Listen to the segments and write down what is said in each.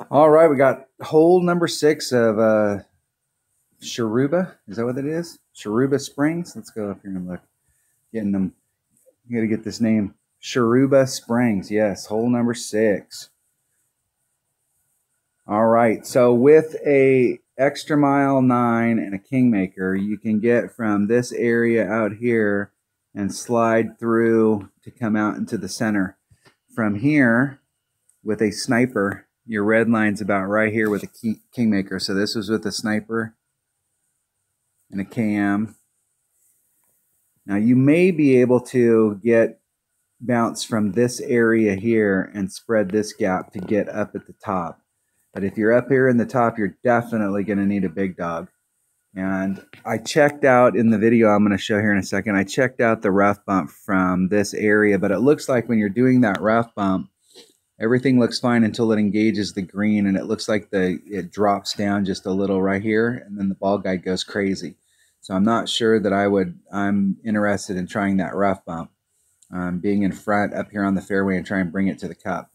All right, we got hole number 6 of Shiruba. Is that what it is? Shiruba Springs. Let's go up here and look. Getting them. You got to get this name. Shiruba Springs. Yes, hole number 6. All right. So with a extra mile 9 and a kingmaker, you can get from this area out here and slide through to come out into the center. From here, with a sniper, your red line's about right here with a kingmaker. So this was with a sniper and a KM. Now you may be able to get bounce from this area here and spread this gap to get up at the top. But if you're up here in the top, you're definitely going to need a big dog. And I checked out in the video I'm going to show here in a second, I checked out the rough bump from this area, but it looks like when you're doing that rough bump, everything looks fine until it engages the green, and it looks like it drops down just a little right here, and then the ball guide goes crazy. So I'm not sure that I'm interested in trying that rough bump, being in front up here on the fairway and try and bring it to the cup.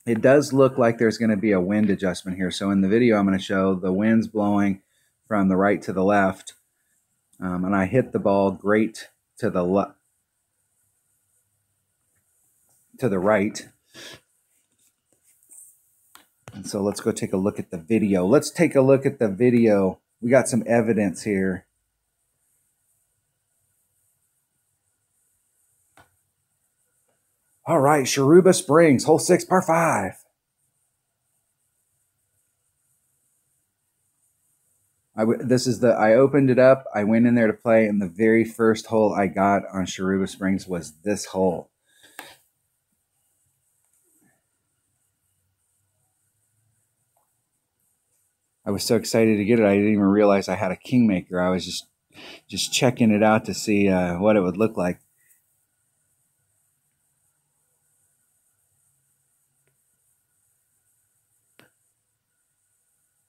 It does look like there's going to be a wind adjustment here. So in the video I'm going to show the wind's blowing from the right to the left, and I hit the ball great to the right. And so let's go take a look at the video. Let's take a look at the video. We got some evidence here. All right, Shiruba Springs, hole 6, par 5. I opened it up, I went in there to play, and the very first hole I got on Shiruba Springs was this hole. I was so excited to get it, I didn't even realize I had a kingmaker. I was just checking it out to see what it would look like.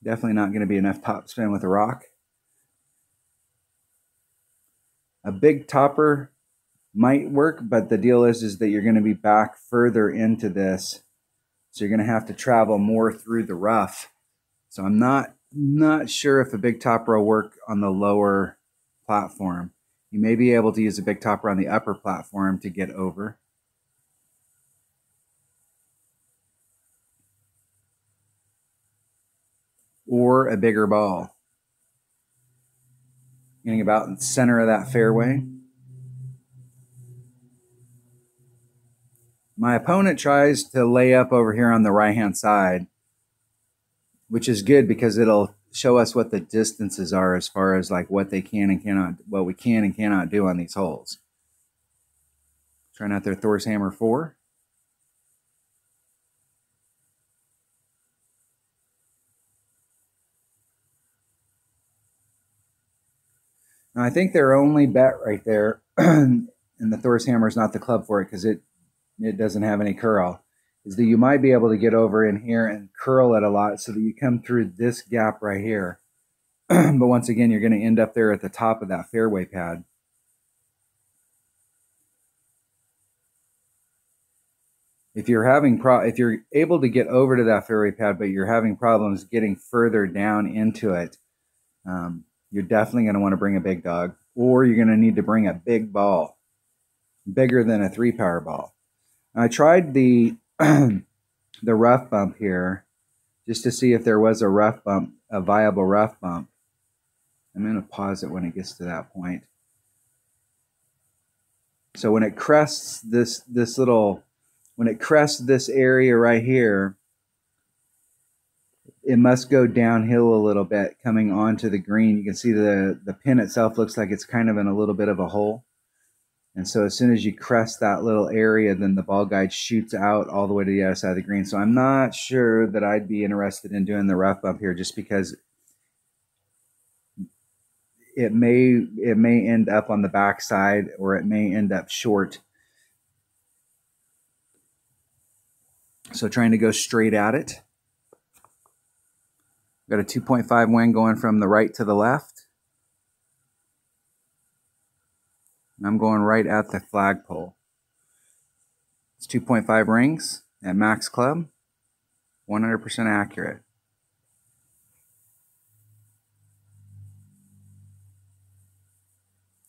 Definitely not going to be enough top spin with a rock. A big topper might work, but the deal is that you're going to be back further into this. So you're going to have to travel more through the rough. So I'm not sure if a big topper will work on the lower platform. You may be able to use a big topper on the upper platform to get over. Or a bigger ball. Getting about in the center of that fairway. My opponent tries to lay up over here on the right-hand side, which is good because it'll show us what the distances are as far as like what we can and cannot do on these holes. Trying out their Thor's Hammer 4. Now, I think their only bet right there, and the Thor's Hammer is not the club for it because it doesn't have any curl, is that you might be able to get over in here and curl it a lot so that you come through this gap right here. But once again, you're going to end up there at the top of that fairway pad. If you're able to get over to that fairway pad, but you're having problems getting further down into it, you're definitely going to want to bring a big dog, or you're going to need to bring a big ball, bigger than a 3-power ball. I tried the rough bump here just to see if there was a rough bump, a viable rough bump. I'm going to pause it when it gets to that point. So when it crests this area right here, it must go downhill a little bit coming onto the green. You can see the pin itself looks like it's kind of in a little bit of a hole. And so as soon as you crest that little area, then the ball guide shoots out all the way to the other side of the green. So I'm not sure that I'd be interested in doing the rough bump here just because it may end up on the backside or it may end up short. So trying to go straight at it. Got a 2.5 wind going from the right to the left. And I'm going right at the flagpole. It's 2.5 rings at max club. 100% accurate.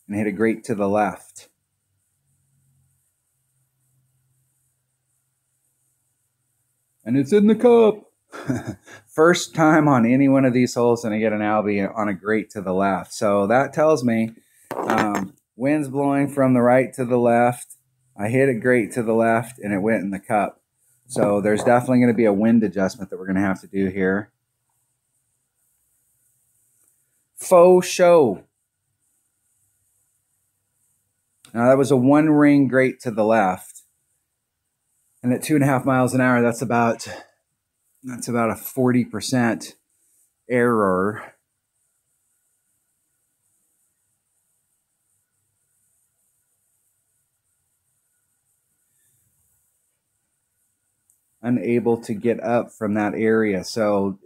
And hit it great to the left. And it's in the cup. First time on any one of these holes and I get an Albie on a great to the left. So that tells me wind's blowing from the right to the left. I hit it great to the left and it went in the cup. So there's definitely going to be a wind adjustment that we're going to have to do here. Faux show. Now that was a one ring great to the left. And at 2.5 miles an hour, that's about a 40% error. Unable to get up from that area. So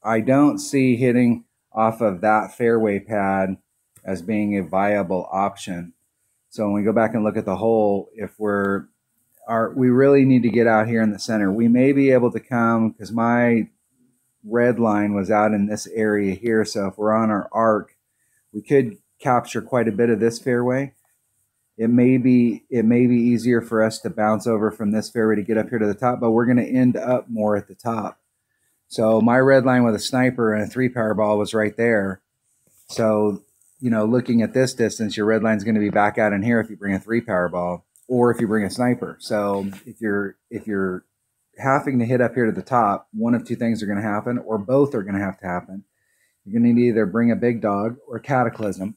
I don't see hitting off of that fairway pad as being a viable option. So when we go back and look at the hole, if we really need to get out here in the center. We may be able to come, because my red line was out in this area here. So if we're on our arc, we could capture quite a bit of this fairway. It may be easier for us to bounce over from this fairway to get up here to the top, but we're going to end up more at the top. So my red line with a sniper and a 3-power ball was right there. So, you know, looking at this distance, your red line is going to be back out in here if you bring a 3-power ball or if you bring a sniper. So if you're having to hit up here to the top, one of two things are going to happen, or both are going to have to happen. You're going to need to either bring a big dog or cataclysm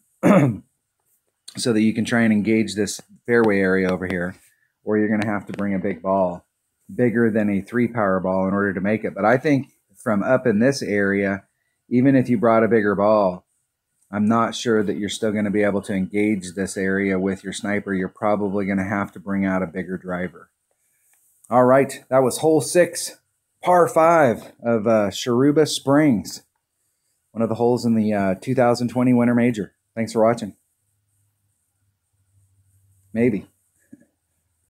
so that you can try and engage this fairway area over here, or you're going to have to bring a big ball, bigger than a 3-power ball, in order to make it. But I think from up in this area, even if you brought a bigger ball, I'm not sure that you're still going to be able to engage this area with your sniper. You're probably going to have to bring out a bigger driver. All right, that was hole 6, par 5 of Shiruba Springs, one of the holes in the 2020 Winter Major. Thanks for watching. Maybe.